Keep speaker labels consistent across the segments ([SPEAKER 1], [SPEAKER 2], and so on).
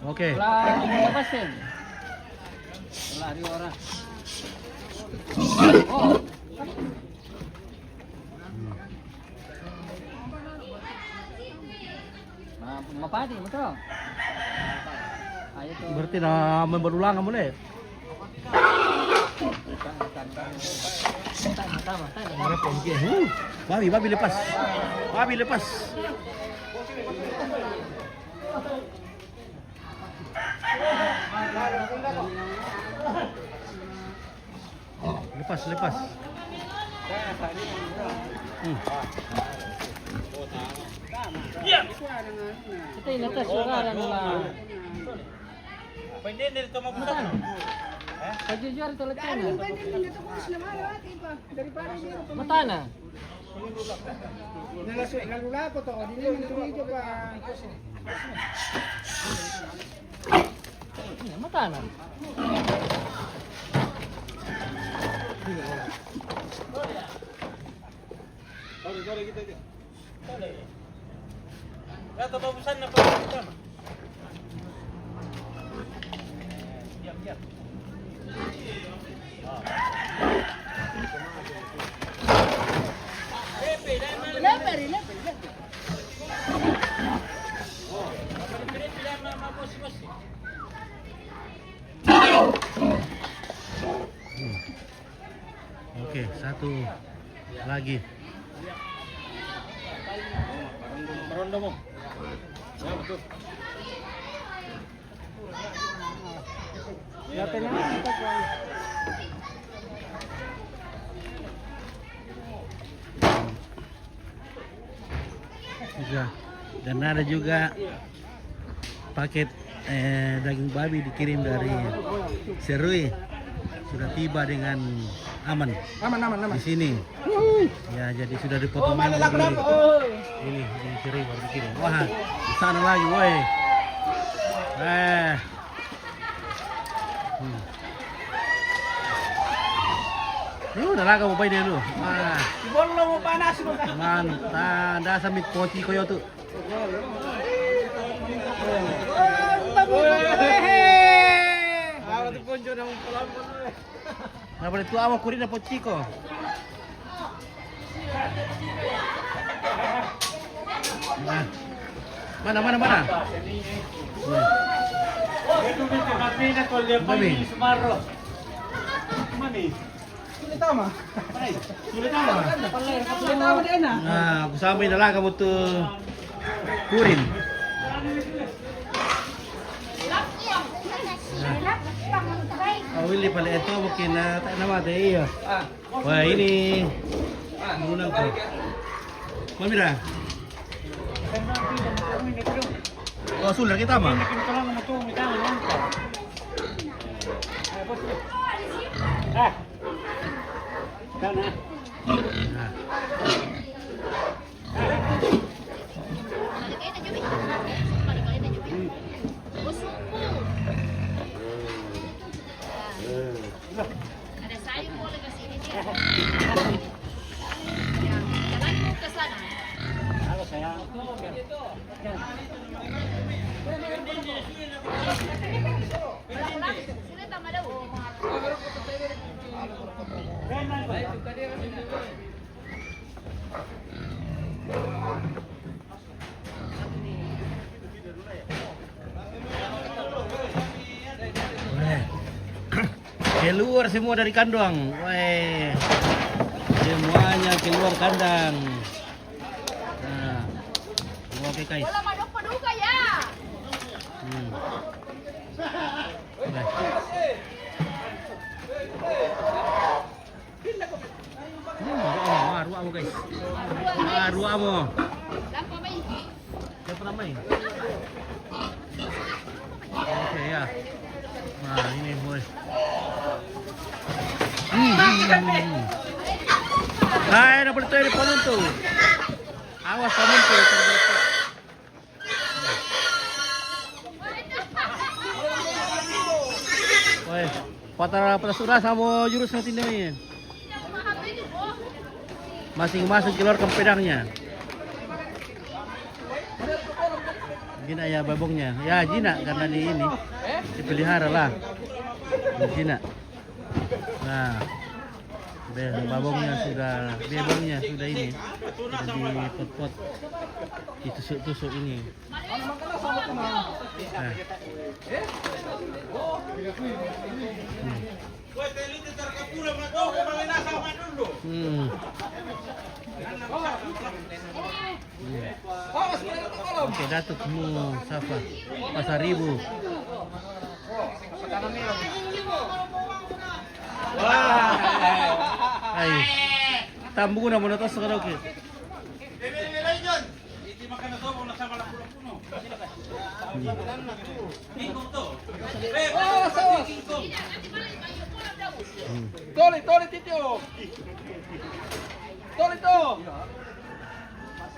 [SPEAKER 1] Oke.
[SPEAKER 2] Lepasin. Lari orang. Oh. Mapadi, betul. Ayo tuh.
[SPEAKER 1] Berarti na berulang kamu deh. Babi lepas. Babi lepas. Lepas.
[SPEAKER 2] Kita ini atas sekarang lah.
[SPEAKER 3] Pwede nito mabutan.
[SPEAKER 2] Pajujur itu lepas.
[SPEAKER 4] Mata na.
[SPEAKER 5] Nalula ko to, di naman tumijo pa.
[SPEAKER 4] Mata na.
[SPEAKER 3] Sorry kita. Kata babusan na pa. Diam.
[SPEAKER 5] Leper.
[SPEAKER 1] Oke, satu lagi.
[SPEAKER 3] Merondo mo. Ya betul.
[SPEAKER 1] Juga. Dan ada juga paket daging babi dikirim dari Serui, sudah tiba dengan aman di sini. Ya, jadi sudah dipotong ini di Serui baru dikirim. Wah, di sana lagi, woi. Udah lah kamu pay dulu. Wah.
[SPEAKER 5] Bolo mo panas mo.
[SPEAKER 1] Mantap, dah sambil koci koyo tuh.
[SPEAKER 5] Awak tu ponjo nang pelampon.
[SPEAKER 1] Nah, boleh tu awak kurina pociko. Nah. Mana?
[SPEAKER 3] Itu kita mapina ko le
[SPEAKER 1] Babi.
[SPEAKER 3] Sumarro. Mani.
[SPEAKER 5] Sulit tama.
[SPEAKER 1] Sulit apa?
[SPEAKER 5] Sulit tama din na.
[SPEAKER 1] Nah, kusama na lang kamu tuh kurin. Oh, Willy pala ito mungkin na tak nama deh iya. Wah, ini muna ko. Mamira. Oh, sudah kita mah. Nah.
[SPEAKER 6] Ada sayur boleh ke sini dia. Jalan ke sana.
[SPEAKER 2] Halo sayang.
[SPEAKER 6] Sudah tambah dah.
[SPEAKER 1] Keluar semua dari kandang. Weh. Semuanya keluar kandang. Nah. Oke, guys.
[SPEAKER 6] Bola madok paduka ya.
[SPEAKER 1] Ruamo guys. Ruamo.
[SPEAKER 6] Lampa mai.
[SPEAKER 1] Siapa namanya? Oke ya. Nah ini boy. Hai, dapat tuh di pohon tuh. Awas kamu tuh. Woi, patah surah sama jurus nanti nih. Masing-masing keluar ke pedangnya. Jina ya babongnya. Ya jina karena di ini dipelihara lah. Di jina. Nah, babongnya sudah ini. Sudah di pot-pot ditusuk-tusuk ini. Nah. Hmm. Oke, Datuk mu Safa Pasar Ribu. Wah. Ay. Tambo na muna to sa karaoke.
[SPEAKER 5] Toli titio. Toli to.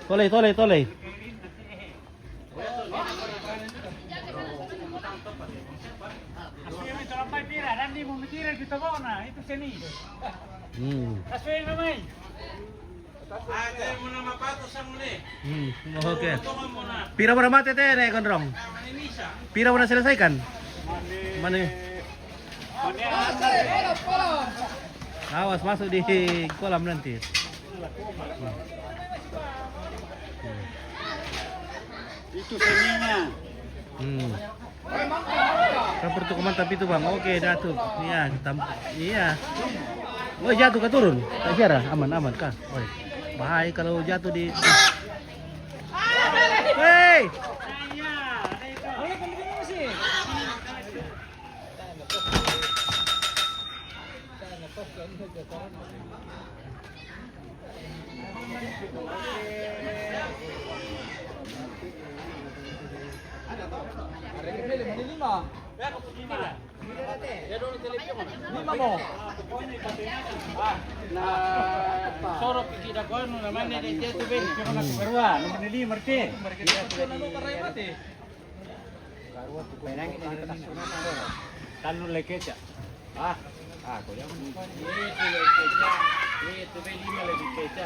[SPEAKER 1] Toleh. Hmm. Oke. Pira mo na mate te Gondrong? Pira mo na selesaikan? Mana? Awas masuk di kolam nanti.
[SPEAKER 3] Itu seninya.
[SPEAKER 1] Campur tuh mantap itu bang. Oke Datuk. Iya. Oh jatuh ke turun. Tak siara. Aman kah? Oh, bahaya kalau jatuh di. Hei.
[SPEAKER 5] Lima mo.
[SPEAKER 3] Sorok kita kau nu namanya dia tu ben kau nak berwa, nu menili merti. Tanur lekeca. Kau yang itu ben lima lagi keca.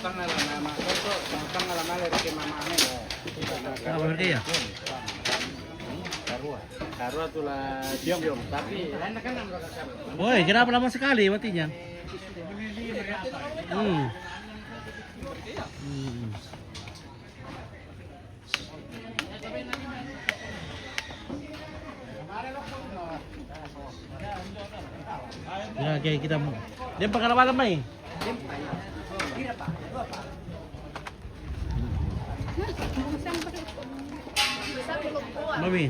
[SPEAKER 3] Tanggal nama itu, tanggal nama lagi mama ane.
[SPEAKER 1] Apa berarti ya?
[SPEAKER 3] Karua tu lah diom. Tapi lain kan nak
[SPEAKER 1] Woi, kenapa lama sekali matinya? Ya, oke kita mau. Dia pengalaman malam nih. Mami,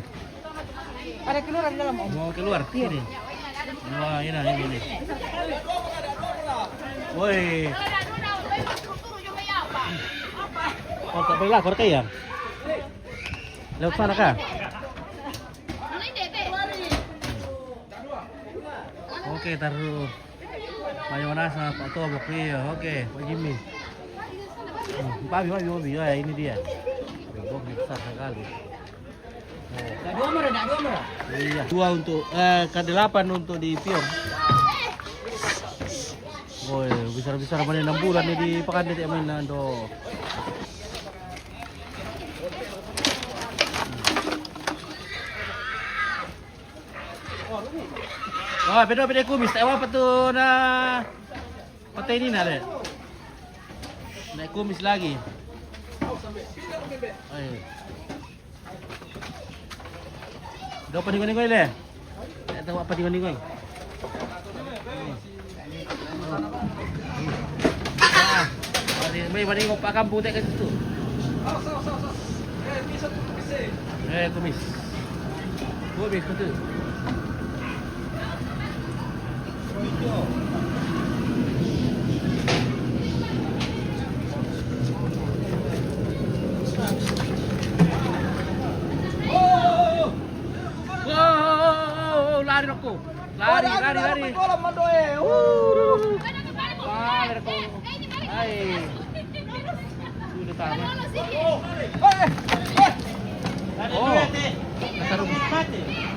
[SPEAKER 5] Ada keluar di dalam.
[SPEAKER 1] mau keluar sini. Wah, ini. Woi. Oh, tak boleh lapor kah ya? Lewat sana kah? Oke, taruh mayonnaise sama Pak Tobok. Iya, oke, Pak Jimmy. Babi, ya ini dia. Bobok besar sekali.
[SPEAKER 2] Dah dua mera.
[SPEAKER 1] Iya. 2 untuk ke-8 untuk di Pion. Woi, besar-besar mana 6 bulan nih di Pekan Detik mainan tuh. Wah, beda kumis. Tak apa tuh nah. Patai ini nak deh. Naik kumis lagi. Ayo. Dah apa ningoy le? Tak tahu apa ningoy. Mari ngok Pak Kampung tak kat situ. Kumis. Kumis betul. Lari aku. Lari.
[SPEAKER 5] Kolam mandoe.
[SPEAKER 1] Lari aku. Hai. Sudah tamat. Oh.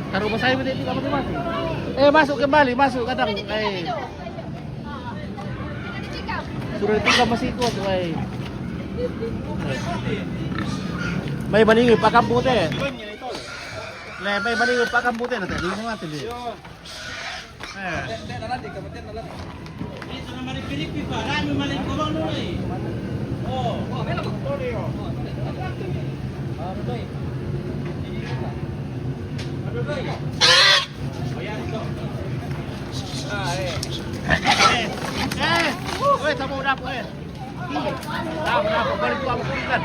[SPEAKER 1] Taruh rumah saya berarti tidak mati. Masuk kembali, kadang. Sudah ditinggal masih kuat, May maningi pa kambote. Le, may maningi pa kambote na tayo. Hindi naman tili. Eh.
[SPEAKER 3] Ito naman yung Pilipi pa. Rami maling kumang nun eh. Oh.
[SPEAKER 1] Woi, sama udah apa ya? Tahu kenapa balik gua kan?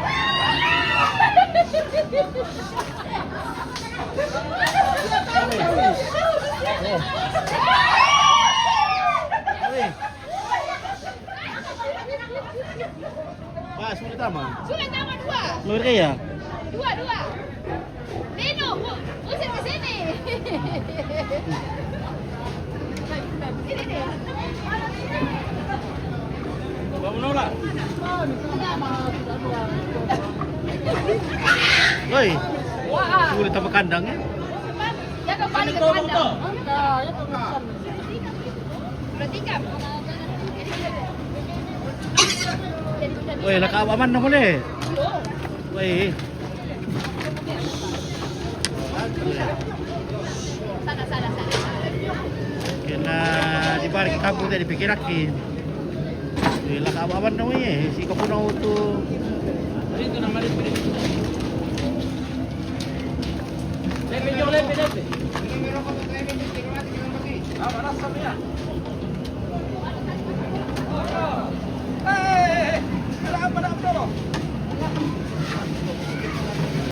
[SPEAKER 1] Wah, sulit aman.
[SPEAKER 6] Sulit nama dua.
[SPEAKER 1] Luar kaya?
[SPEAKER 6] Dua. Dino, usir ke sini. Sini deh.
[SPEAKER 3] Bawa menolak.
[SPEAKER 1] Woi,
[SPEAKER 6] Wah.
[SPEAKER 1] sulit apa kandangnya?
[SPEAKER 6] Ya kembali ke
[SPEAKER 3] Betul,
[SPEAKER 6] kandang.
[SPEAKER 3] betul.
[SPEAKER 6] Bertiga.
[SPEAKER 1] Woi, laka aman na muli. Woi.
[SPEAKER 6] Sana.
[SPEAKER 1] Kena di balik kampung tadi pikirakin. Woi, laka aman na muli. Si kapunaw tu.
[SPEAKER 3] Ito naman yung Pilipi. Lepe.
[SPEAKER 5] Ah, manas kami ya.